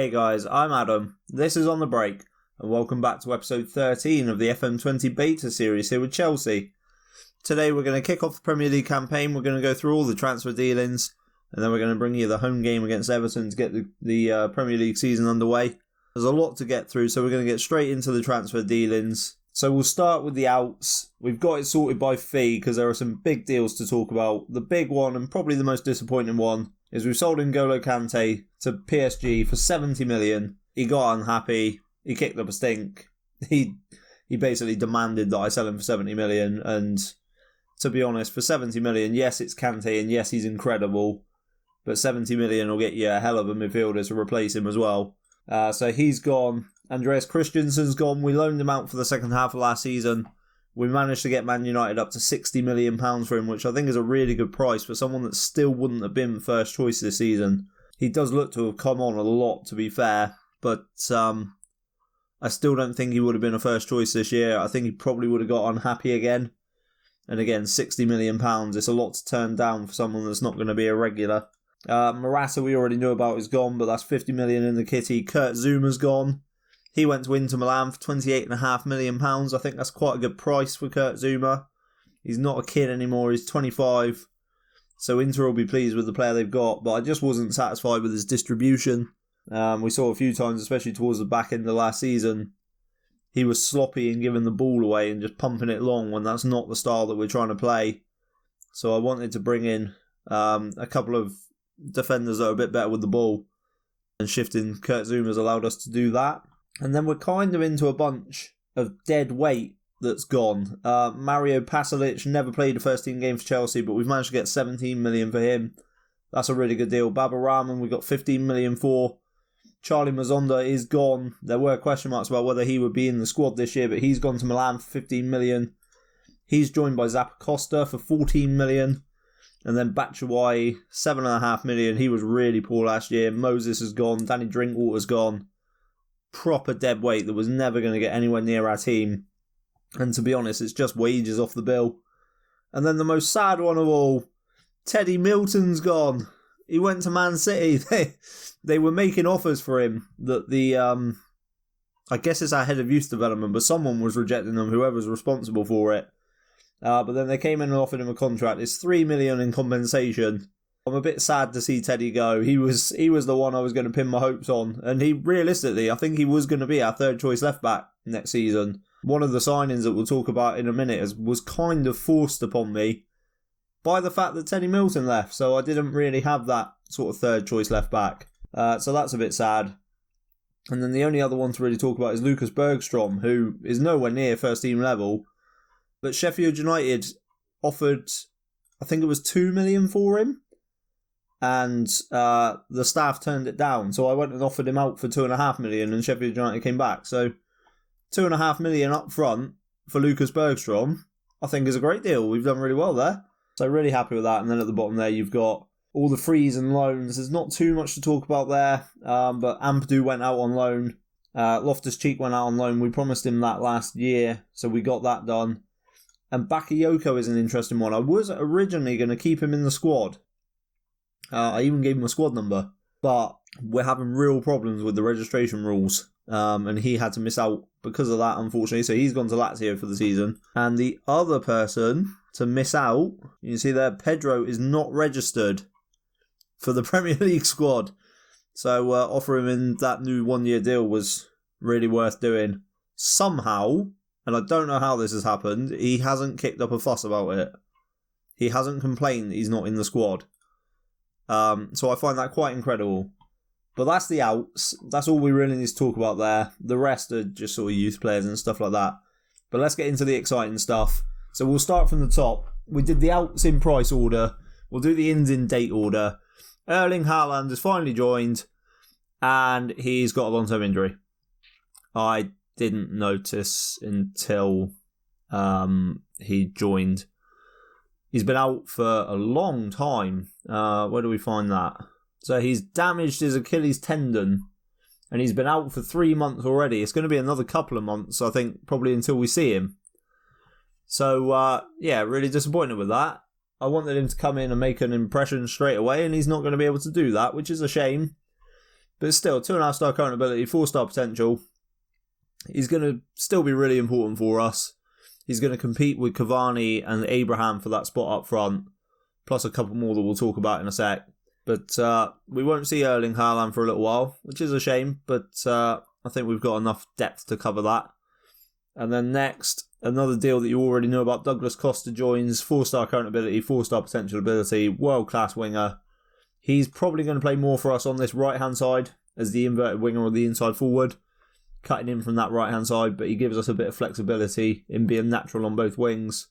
Hey guys, I'm Adam, this is On The Break, and welcome back to episode 13 of the FM20 beta series here with Chelsea. Today we're going to kick off the Premier League campaign, we're going to go through all the transfer dealings, and then we're going to bring you the home game against Everton to get the Premier League season underway. There's a lot to get through, so we're going to get straight into the transfer dealings. So we'll start with the outs. We've got it sorted by fee because there are some big deals to talk about. The big one, and probably the most disappointing one, is we've sold N'Golo Kante to PSG for 70 million. He got unhappy. He kicked up a stink. He basically demanded that I sell him for 70 million. And to be honest, for 70 million, yes, it's Kante and yes, he's incredible. But 70 million will get you a hell of a midfielder to replace him as well. So he's gone. Andreas Christensen's gone. We loaned him out for the second half of last season. We managed to get Man United up to £60 million for him, which I think is a really good price for someone that still wouldn't have been first choice this season. He does look to have come on a lot, to be fair, but I still don't think he would have been a first choice this year. I think he probably would have got unhappy again. And again, £60 million, it's a lot to turn down for someone that's not going to be a regular. Morata we already knew about is gone, but that's 50 million in the kitty. Kurt Zuma's gone. He went to Inter Milan for £28.5 million. I think that's quite a good price for Kurt Zuma. He's not a kid anymore, he's 25. So Inter will be pleased with the player they've got, but I just wasn't satisfied with his distribution. We saw a few times, especially towards the back end of last season, he was sloppy in giving the ball away and just pumping it long when that's not the style that we're trying to play. So I wanted to bring in a couple of defenders that are a bit better with the ball, and shifting Kurt Zuma's allowed us to do that. And then we're kind of into a bunch of dead weight that's gone. Mario Pasalic never played a first team game for Chelsea, but we've managed to get 17 million for him. That's a really good deal. Baba Rahman we got 15 million for. Charlie Mazonda is gone. There were question marks about whether he would be in the squad this year, but he's gone to Milan for 15 million. He's joined by Zappacosta for 14 million. And then Batshuayi, 7.5 million. He was really poor last year. Moses has gone. Danny Drinkwater's gone. Proper dead weight that was never going to get anywhere near our team. And to be honest, it's just wages off the bill. And then the most sad one of all, Teddy Milton's gone. He went to Man City. They were making offers for him that the, I guess it's our head of youth development, but someone was rejecting them, whoever's responsible for it. But then they came in and offered him a contract. It's 3 million in compensation. I'm a bit sad to see Teddy go. He was the one I was going to pin my hopes on. And he, realistically, I think he was going to be our third choice left back next season. One of the signings that we'll talk about in a minute was kind of forced upon me by the fact that Teddy Milton left. So I didn't really have that sort of third choice left back. So that's a bit sad. And then the only other one to really talk about is Lucas Bergstrom, who is nowhere near first team level. But Sheffield United offered, I think it was 2 million for him. And the staff turned it down. So I went and offered him out for 2.5 million and Sheffield United came back. So 2.5 million up front for Lucas Bergstrom, I think is a great deal. We've done really well there. So really happy with that. And then at the bottom there, you've got all the frees and loans. There's not too much to talk about there. But Ampadu went out on loan. Loftus-Cheek went out on loan. We promised him that last year. So we got that done. And Bakayoko is an interesting one. I was originally going to keep him in the squad. I even gave him a squad number. But we're having real problems with the registration rules. And he had to miss out because of that, unfortunately. So he's gone to Lazio for the season. And the other person to miss out, you can see there, Pedro is not registered for the Premier League squad. So offering him in that new 1-year deal was really worth doing. Somehow, and I don't know how this has happened, he hasn't kicked up a fuss about it. He hasn't complained that he's not in the squad. So I find that quite incredible. But that's the outs. That's all we really need to talk about there. The rest are just sort of youth players and stuff like that. But let's get into the exciting stuff. So we'll start from the top. We did the outs in price order. We'll do the ins in date order. Erling Haaland has finally joined. And he's got a long-term injury. I didn't notice until he joined. He's been out for a long time. Where do we find that? So he's damaged his Achilles tendon. And he's been out for 3 months already. It's going to be another couple of months, I think, probably until we see him. So, yeah, really disappointed with that. I wanted him to come in and make an impression straight away, and he's not going to be able to do that, which is a shame. But still, 2.5-star current ability, 4-star potential. He's going to still be really important for us. He's going to compete with Cavani and Abraham for that spot up front, plus a couple more that we'll talk about in a sec. But we won't see Erling Haaland for a little while, which is a shame, but I think we've got enough depth to cover that. And then next, another deal that you already know about, Douglas Costa joins, 4-star current ability, 4-star potential ability, world-class winger. He's probably going to play more for us on this right-hand side as the inverted winger or the inside forward, cutting in from that right-hand side, but he gives us a bit of flexibility in being natural on both wings.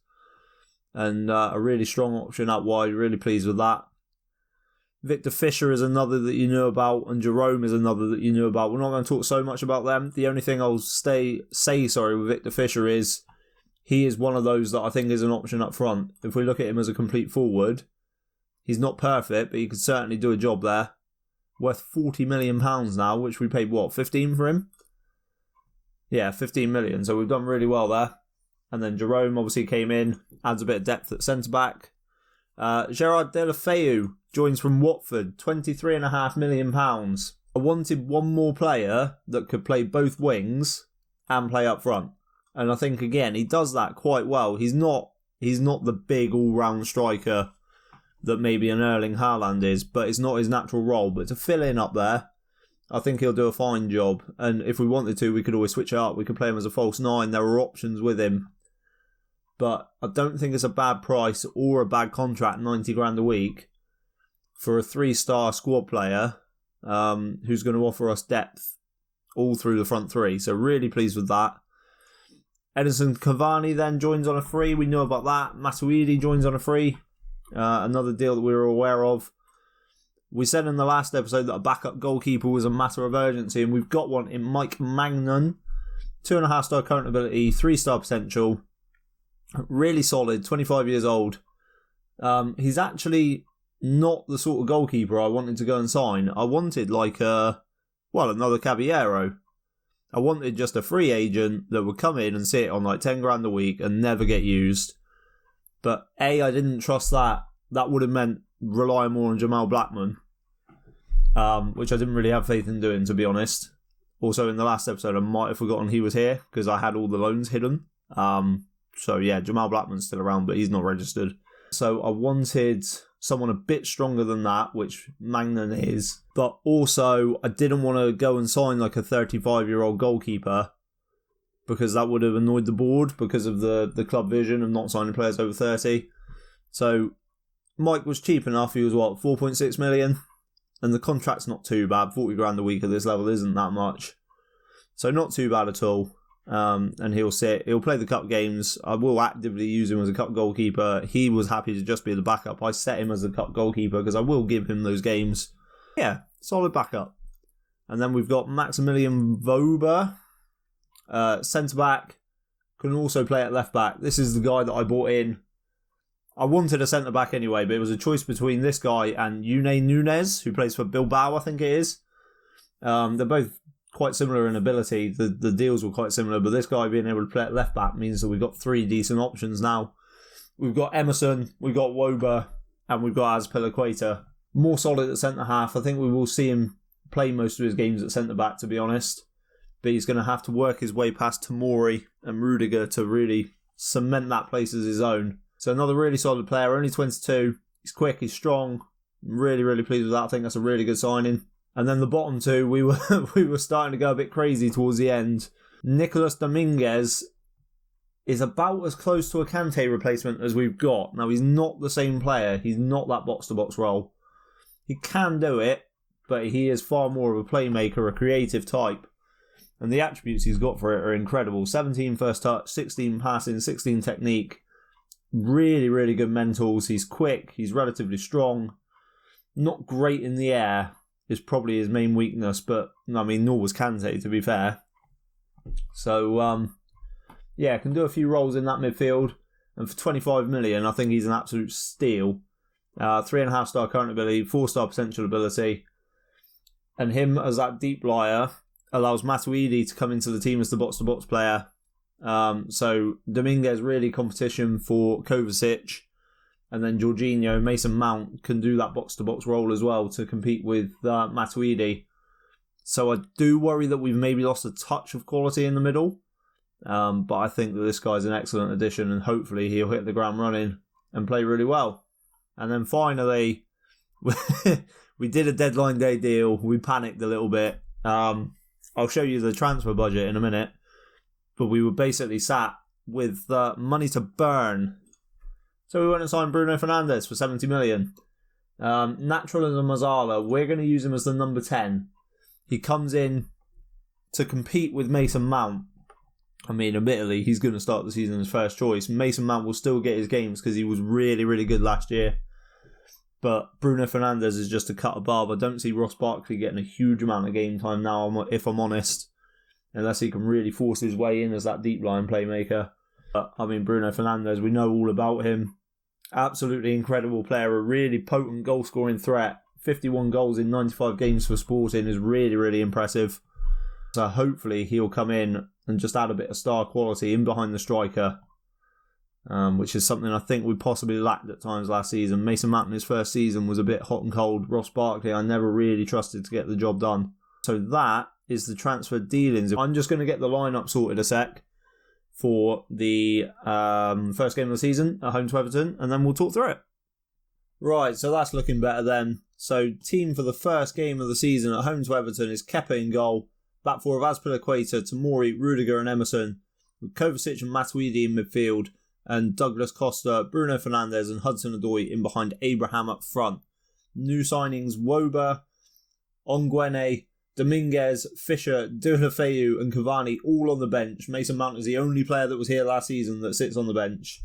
And a really strong option out wide, really pleased with that. Victor Fisher is another that you know about, and Jerome is another that you know about. We're not going to talk so much about them. The only thing I'll say with Victor Fisher is he is one of those that I think is an option up front. If we look at him as a complete forward, he's not perfect, but he could certainly do a job there. Worth £40 million now, which we paid, 15 for him? Yeah, 15 million. So we've done really well there. And then Jerome obviously came in, adds a bit of depth at centre-back. Gerard Deulofeu joins from Watford, £23.5 million. I wanted one more player that could play both wings and play up front. And I think, again, he does that quite well. He's not the big all-round striker that maybe an Erling Haaland is, but it's not his natural role. But to fill in up there, I think he'll do a fine job. And if we wanted to, we could always switch it up. We could play him as a false 9. There are options with him. But I don't think it's a bad price or a bad contract, 90 grand a week, for a 3-star squad player who's going to offer us depth all through the front three. So really pleased with that. Edinson Cavani then joins on a free. We know about that. Matuidi joins on a free. Another deal that we were aware of. We said in the last episode that a backup goalkeeper was a matter of urgency, and we've got one in Mike Magnan. 2.5-star current ability, 3-star potential. Really solid, 25 years old. He's actually not the sort of goalkeeper I wanted to go and sign. I wanted another Caballero. I wanted just a free agent that would come in and sit on 10 grand a week and never get used. But I didn't trust that. That would have meant relying more on Jamal Blackman, which I didn't really have faith in doing, to be honest. Also, in the last episode, I might have forgotten he was here because I had all the loans hidden. So yeah, Jamal Blackman's still around, but he's not registered. So I wanted someone a bit stronger than that, which Magnan is. But also, I didn't want to go and sign a 35-year-old goalkeeper because that would have annoyed the board because of the club vision of not signing players over 30. So Mike was cheap enough. He was 4.6 million, and the contract's not too bad. 40 grand a week at this level isn't that much. So not too bad at all. And he'll play the cup games. I will actively use him as a cup goalkeeper. He was happy to just be the backup. I set him as a cup goalkeeper because I will give him those games. Yeah, solid backup. And then we've got Maximilian Vober, centre back, can also play at left back. This is the guy that I bought in. I wanted a centre back anyway, but it was a choice between this guy and Yune Nunez, who plays for Bilbao, I think it is. They're both quite similar in ability. The deals were quite similar, but this guy being able to play at left back means that we've got 3 decent options now. We've got Emerson, we've got Wober, and we've got Azpilicueta. More solid at centre half. I think we will see him play most of his games at centre back, to be honest. But he's going to have to work his way past Tomori and Rudiger to really cement that place as his own. So another really solid player, only 22. He's quick, he's strong. Really, really pleased with that. I think that's a really good signing. And then the bottom two, we were starting to go a bit crazy towards the end. Nicolas Dominguez is about as close to a Kante replacement as we've got. Now, he's not the same player. He's not that box-to-box role. He can do it, but he is far more of a playmaker, a creative type. And the attributes he's got for it are incredible. 17 first touch, 16 passing, 16 technique. Really, really good mentals. He's quick. He's relatively strong. Not great in the air is probably his main weakness, but nor was Kante, to be fair. So, can do a few roles in that midfield. And for 25 million, I think he's an absolute steal. 3.5-star current ability, 4-star potential ability. And him as that deep liar allows Matuidi to come into the team as the box-to-box player. So Dominguez really competition for Kovacic. And then Jorginho, Mason Mount can do that box-to-box role as well to compete with Matuidi. So I do worry that we've maybe lost a touch of quality in the middle. But I think that this guy's an excellent addition, and hopefully he'll hit the ground running and play really well. And then finally, we did a deadline day deal. We panicked a little bit. I'll show you the transfer budget in a minute. But we were basically sat with money to burn. So we went and signed Bruno Fernandes for 70 million. Natural as a Mazzala, we're going to use him as the number 10. He comes in to compete with Mason Mount. I mean, admittedly, he's going to start the season as first choice. Mason Mount will still get his games because he was really, really good last year. But Bruno Fernandes is just a cut above. I don't see Ross Barkley getting a huge amount of game time now, if I'm honest. Unless he can really force his way in as that deep line playmaker. But, I mean, Bruno Fernandes, we know all about him. Absolutely incredible player. A really potent goal-scoring threat. 51 goals in 95 games for Sporting is really, really impressive. So hopefully he'll come in and just add a bit of star quality in behind the striker, which is something I think we possibly lacked at times last season. Mason Mount in his first season was a bit hot and cold. Ross Barkley, I never really trusted to get the job done. So that is the transfer dealings. I'm just going to get the lineup sorted a sec for the first game of the season at home to Everton, and then we'll talk through it. Right, so that's looking better then. So team for the first game of the season at home to Everton is Kepa in goal. Back four of Azpilicueta, Tomori, Rudiger and Emerson, with Kovacic and Matuidi in midfield, and Douglas Costa, Bruno Fernandes and Hudson-Odoi in behind Abraham up front. New signings, Woba, Ongwene, Dominguez, Fisher, Deulofeu and Cavani all on the bench. Mason Mount is the only player that was here last season that sits on the bench.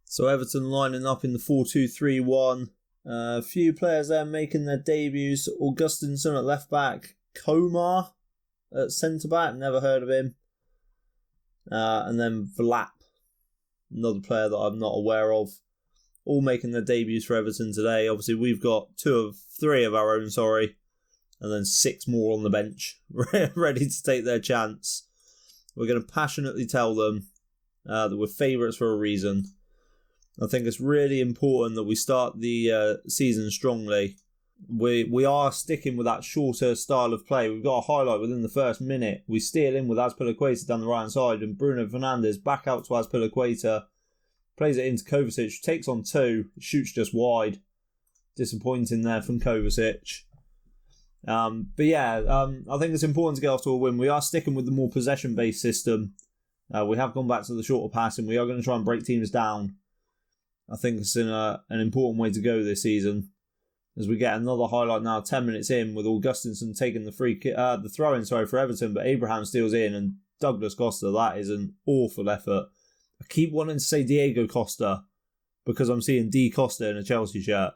So Everton lining up in the 4-2-3-1. A few players there making their debuts. Augustinson at left back, Komar at centre back, never heard of him. And then Vlap, another player that I'm not aware of. All making their debuts for Everton today. Obviously, we've got three of our own, and then 6 more on the bench, ready to take their chance. We're going to passionately tell them that we're favourites for a reason. I think it's really important that we start the season strongly. We are sticking with that shorter style of play. We've got a highlight within the first minute. We steal in with Azpilicueta down the right hand side, and Bruno Fernandes back out to Azpilicueta, plays it into Kovacic, takes on 2, shoots just wide. Disappointing there from Kovacic. I think it's important to get off to a win. We are sticking with the more possession-based system. We have gone back to the shorter passing. We are going to try and break teams down. I think it's an important way to go this season. As we get another highlight now, 10 minutes in, with Augustinson taking the throw-in for Everton, but Abraham steals in, and Douglas Costa, that is an awful effort. I keep wanting to say Diego Costa, because I'm seeing D Costa in a Chelsea shirt.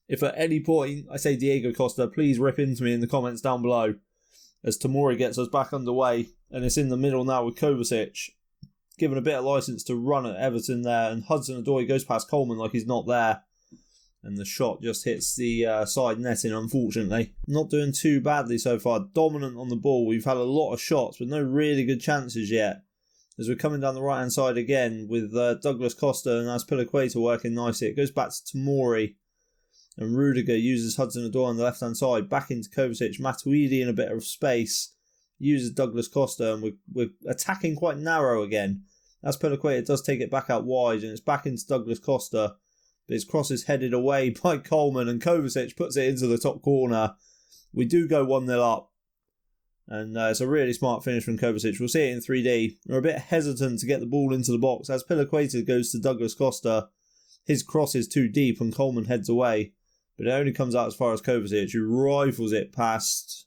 If at any point I say Diego Costa, please rip into me in the comments down below, as Tomori gets us back underway, and it's in the middle now with Kovacic, given a bit of licence to run at Everton there, and Hudson-Odoi goes past Coleman like he's not there. And the shot just hits the side netting, unfortunately. Not doing too badly so far. Dominant on the ball. We've had a lot of shots, but no really good chances yet. As we're coming down the right-hand side again, with Douglas Costa and Azpilicueta working nicely. It goes back to Tomori. And Rudiger uses Hudson-Odoi on the left-hand side. Back into Kovacic. Matuidi in a bit of space. Uses Douglas Costa, and we're attacking quite narrow again. Azpilicueta does take it back out wide, and it's back into Douglas Costa. But his cross is headed away by Coleman, and Kovacic puts it into the top corner. We do go 1-0 up. And it's a really smart finish from Kovacic. We'll see it in 3D. We're a bit hesitant to get the ball into the box. As Azpilicueta goes to Douglas Costa, his cross is too deep and Coleman heads away. But it only comes out as far as Kovacic, who rifles it past...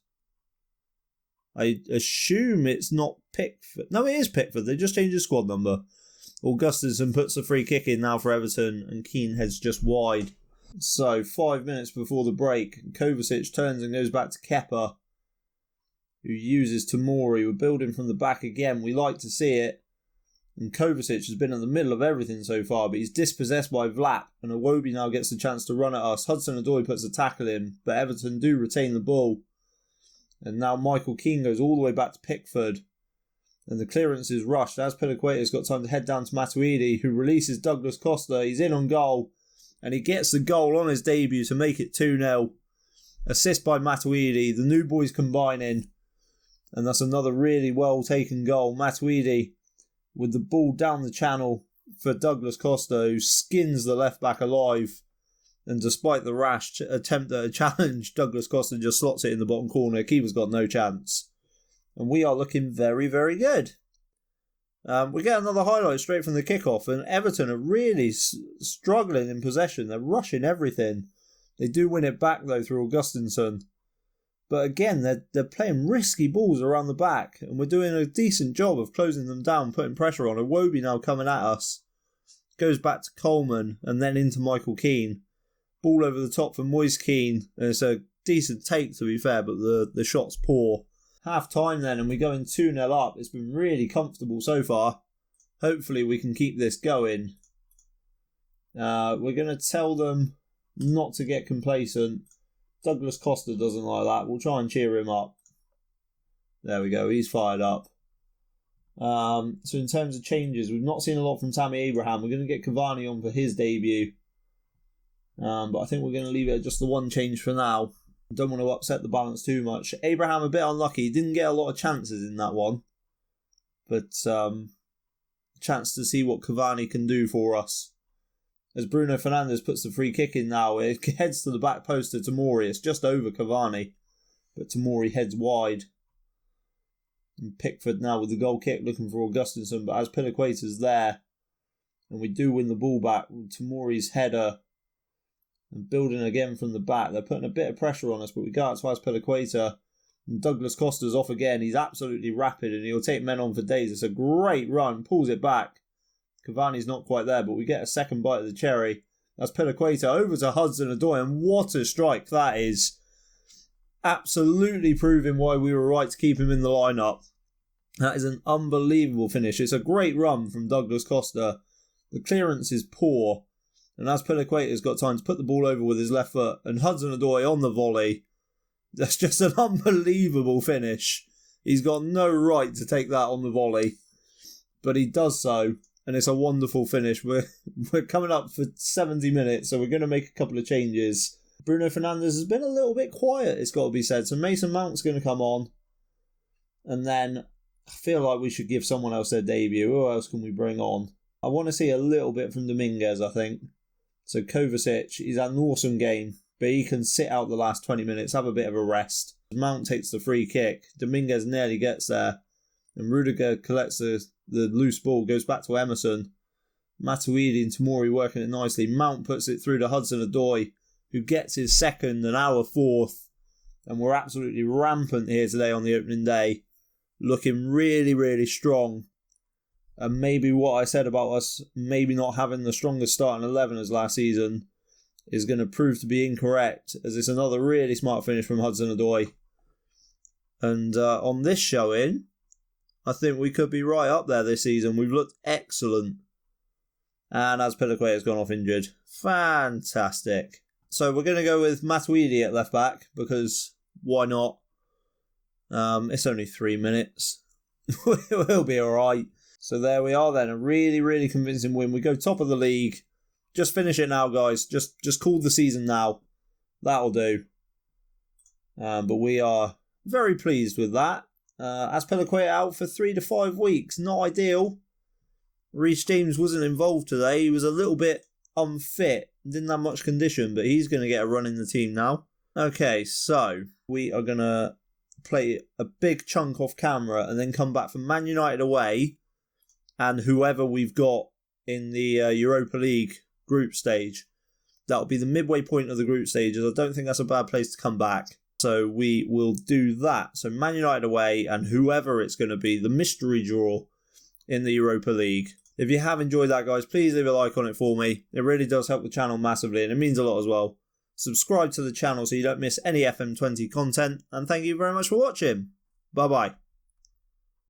I assume it's not Pickford. No, it is Pickford. They just changed his squad number. Augustinson puts the free kick in now for Everton, and Keane heads just wide. So, 5 minutes before the break, Kovacic turns and goes back to Kepa, who uses Tomori. We're building from the back again. We like to see it. And Kovacic has been in the middle of everything so far, but he's dispossessed by Vlap, and Iwobi now gets the chance to run at us. Hudson-Odoi puts a tackle in, but Everton do retain the ball. And now Michael Keane goes all the way back to Pickford. And the clearance is rushed. Azpilicueta's got time to head down to Matuidi, who releases Douglas Costa. He's in on goal. And he gets the goal on his debut to make it 2-0. Assist by Matuidi. The new boys combining. And that's another really well taken goal. Matuidi with the ball down the channel for Douglas Costa, who skins the left back alive. And despite the rash attempt at a challenge, Douglas Costa just slots it in the bottom corner. Keeper's got no chance. And we are looking very, very good. We get another highlight straight from the kickoff, and Everton are really struggling in possession. They're rushing everything. They do win it back, though, through Augustinsson. But again, they're playing risky balls around the back, and we're doing a decent job of closing them down, putting pressure on. Iwobi now coming at us. Goes back to Coleman, and then into Michael Keane. Ball over the top for Moise Keane, and it's a decent take, to be fair, but the shot's poor. Half time then, and we're going 2-0 up. It's been really comfortable so far. Hopefully we can keep this going. We're going to tell them not to get complacent. Douglas Costa doesn't like that. We'll try and cheer him up. There we go, he's fired up. So in terms of changes, we've not seen a lot from Tammy Abraham. We're going to get Cavani on for his debut. But I think we're going to leave it at just the one change for now. Don't want to upset the balance too much. Abraham a bit unlucky. He didn't get a lot of chances in that one. But chance to see what Cavani can do for us. As Bruno Fernandes puts the free kick in now, it heads to the back post to Tomori. It's just over Cavani. But Tomori heads wide. And Pickford now with the goal kick looking for Augustinsson. But as Piliqueta's there, and we do win the ball back with Tomori's header. And building again from the back. They're putting a bit of pressure on us, but we go out to Azpilicueta. And Douglas Costa's off again. He's absolutely rapid and he'll take men on for days. It's a great run. Pulls it back. Cavani's not quite there, but we get a second bite of the cherry. That's Piliqueta over to Hudson-Odoi, and what a strike that is. Absolutely proving why we were right to keep him in the lineup. That is an unbelievable finish. It's a great run from Douglas Costa. The clearance is poor. And as Piliqueta's got time to put the ball over with his left foot, and Hudson-Odoi on the volley. That's just an unbelievable finish. He's got no right to take that on the volley. But he does so, and it's a wonderful finish. We're coming up for 70 minutes, so we're going to make a couple of changes. Bruno Fernandes has been a little bit quiet, it's got to be said. So Mason Mount's going to come on. And then I feel like we should give someone else their debut. Who else can we bring on? I want to see a little bit from Dominguez, I think. So Kovacic, he's had an awesome game, but he can sit out the last 20 minutes, have a bit of a rest. Mount takes the free kick. Dominguez nearly gets there. And Rudiger collects the loose ball, goes back to Emerson. Matuidi and Tomori working it nicely. Mount puts it through to Hudson-Odoi, who gets his second and our fourth. And we're absolutely rampant here today on the opening day. Looking really, really strong. And maybe what I said about us maybe not having the strongest starting 11 as last season is going to prove to be incorrect, as it's another really smart finish from Hudson-Odoi. And on this showing, I think we could be right up there this season. We've looked excellent. And as Piliqueta's gone off injured. Fantastic. So we're going to go with Matuidi at left back, because why not? It's only 3 minutes. We'll be alright. So there we are then, a really, really convincing win. We go top of the league. Just finish it now, guys. Just call the season now. That'll do. But we are very pleased with that. Azpilicueta out for 3 to 5 weeks. Not ideal. Reece James wasn't involved today. He was a little bit unfit. Didn't have much condition, but he's going to get a run in the team now. Okay, so we are going to play a big chunk off camera and then come back from Man United away and whoever we've got in the Europa League group stage. That'll be the midway point of the group stages. I don't think that's a bad place to come back. So we will do that. So Man United away and whoever it's going to be, the mystery draw in the Europa League. If you have enjoyed that, guys, please leave a like on it for me. It really does help the channel massively and it means a lot as well. Subscribe to the channel so you don't miss any FM20 content. And thank you very much for watching. Bye-bye.